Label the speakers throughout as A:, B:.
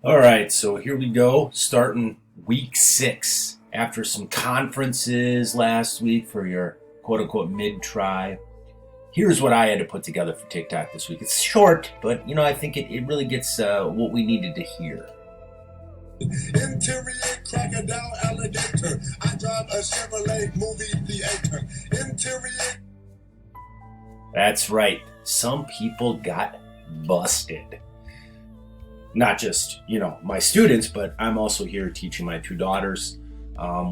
A: All right, so here we go, starting week 6 after some conferences last week for your quote unquote mid try. Here's what I had to put together for TikTok this week. It's short, but I think it really gets what we needed to hear.
B: Interior crocodile alligator. I drive a Chevrolet movie theater. Interior.
A: That's right, some people got busted. Not just, my students, but I'm also here teaching my 2 daughters,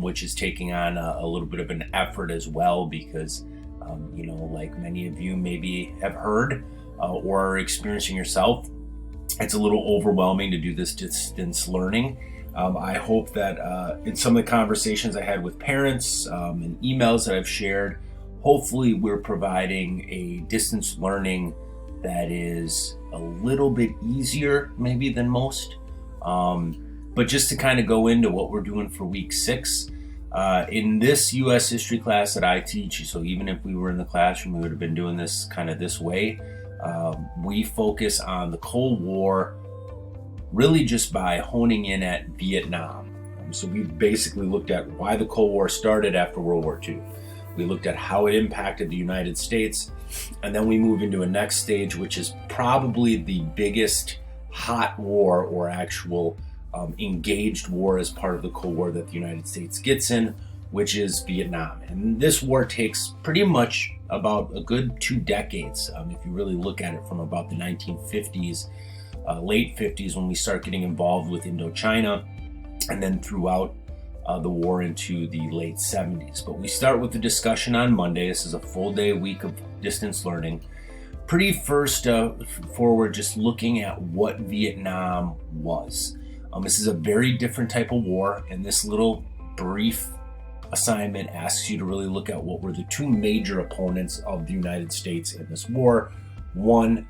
A: which is taking on a little bit of an effort as well because, like many of you maybe have heard or are experiencing yourself, it's a little overwhelming to do this distance learning. I hope that in some of the conversations I had with parents and emails that I've shared, hopefully we're providing a distance learning that is a little bit easier maybe than most. But just to kind of go into what we're doing for week 6, in this U.S. history class that I teach, so even if we were in the classroom, we would have been doing this kind of this way. We focus on the Cold War really just by honing in at Vietnam. So we basically looked at why the Cold War started after World War II. We looked at how it impacted the United States, and then we move into a next stage, which is probably the biggest hot war or actual engaged war as part of the Cold War that the United States gets in, which is Vietnam. And this war takes pretty much about a good 2 decades, if you really look at it from about the 1950s, late 50s, when we start getting involved with Indochina, and then throughout the war into the late 70s. But we start with the discussion on Monday. This is a full day week of distance learning. Pretty first forward, just looking at what Vietnam was. This is a very different type of war, and this little brief assignment asks you to really look at what were the 2 major opponents of the United States in this war. One,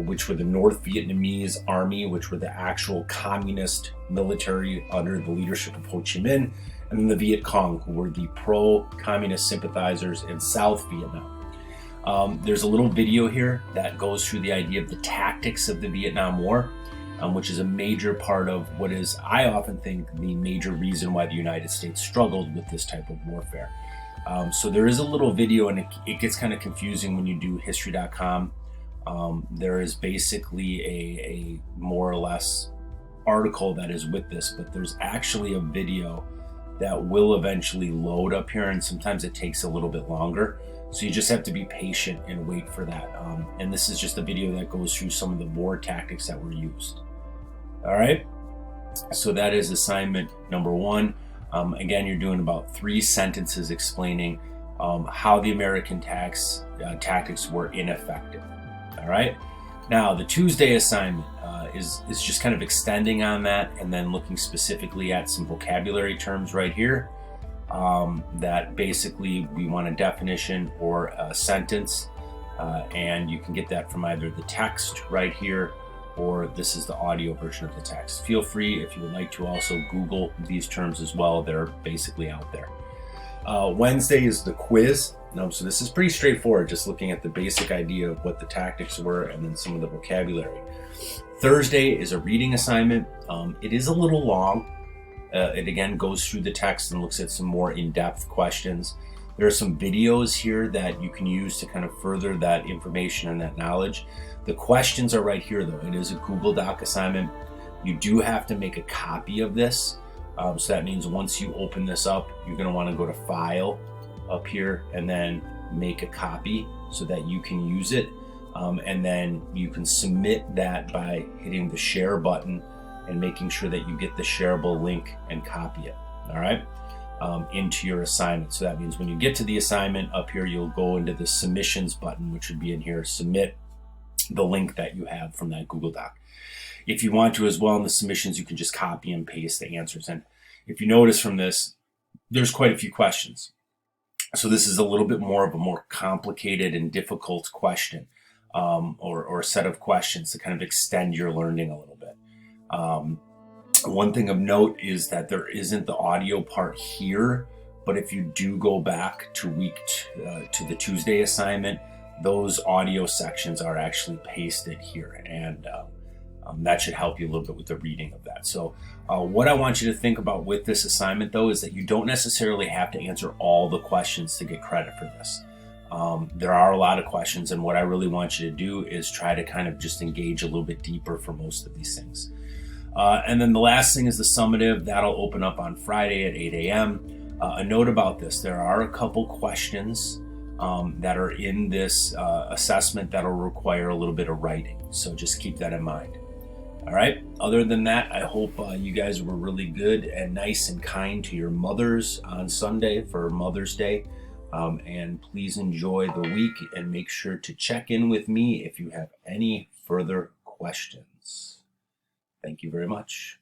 A: which were the North Vietnamese Army, which were the actual communist military under the leadership of Ho Chi Minh, and then the Viet Cong, who were the pro-communist sympathizers in South Vietnam. There's a little video here that goes through the idea of the tactics of the Vietnam War, which is a major part of what is, I often think, the major reason why the United States struggled with this type of warfare. So there is a little video, and it gets kind of confusing when you do history.com. There is basically a more or less article that is with this, but there's actually a video that will eventually load up here, and sometimes it takes a little bit longer. So you just have to be patient and wait for that. And this is just a video that goes through some of the war tactics that were used. All right. So that is assignment number 1. Again, you're doing about 3 sentences explaining how the American tactics were ineffective. All right. Now, the Tuesday assignment is just kind of extending on that and then looking specifically at some vocabulary terms right here that basically we want a definition or a sentence. And you can get that from either the text right here, or this is the audio version of the text. Feel free, if you would like to, also Google these terms as well. They're basically out there. Wednesday is the quiz. So this is pretty straightforward, just looking at the basic idea of what the tactics were and then some of the vocabulary. Thursday is a reading assignment. It is a little long. It again goes through the text and looks at some more in-depth questions. There are some videos here that you can use to kind of further that information and that knowledge. The questions are right here, though. It is a Google Doc assignment. You do have to make a copy of this. So that means once you open this up, you're going to want to go to File up here and then make a copy so that you can use it. And then you can submit that by hitting the share button and making sure that you get the shareable link and copy it. All right. Into your assignment. So that means when you get to the assignment up here, you'll go into the submissions button, which would be in here, submit the link that you have from that Google Doc. If you want to as well in the submissions, you can just copy and paste the answers. And if you notice from this, there's quite a few questions. So this is a little bit more of a more complicated and difficult question or set of questions to kind of extend your learning a little bit. One thing of note is that there isn't the audio part here, but if you do go back to to the Tuesday assignment, those audio sections are actually pasted here. And That should help you a little bit with the reading of that. So what I want you to think about with this assignment, though, is that you don't necessarily have to answer all the questions to get credit for this. There are a lot of questions, and what I really want you to do is try to kind of just engage a little bit deeper for most of these things. And then the last thing is the summative. That'll open up on Friday at 8 a.m. A note about this: there are a couple questions that are in this assessment that'll require a little bit of writing. So just keep that in mind. All right. Other than that, I hope you guys were really good and nice and kind to your mothers on Sunday for Mother's Day. And please enjoy the week and make sure to check in with me if you have any further questions. Thank you very much.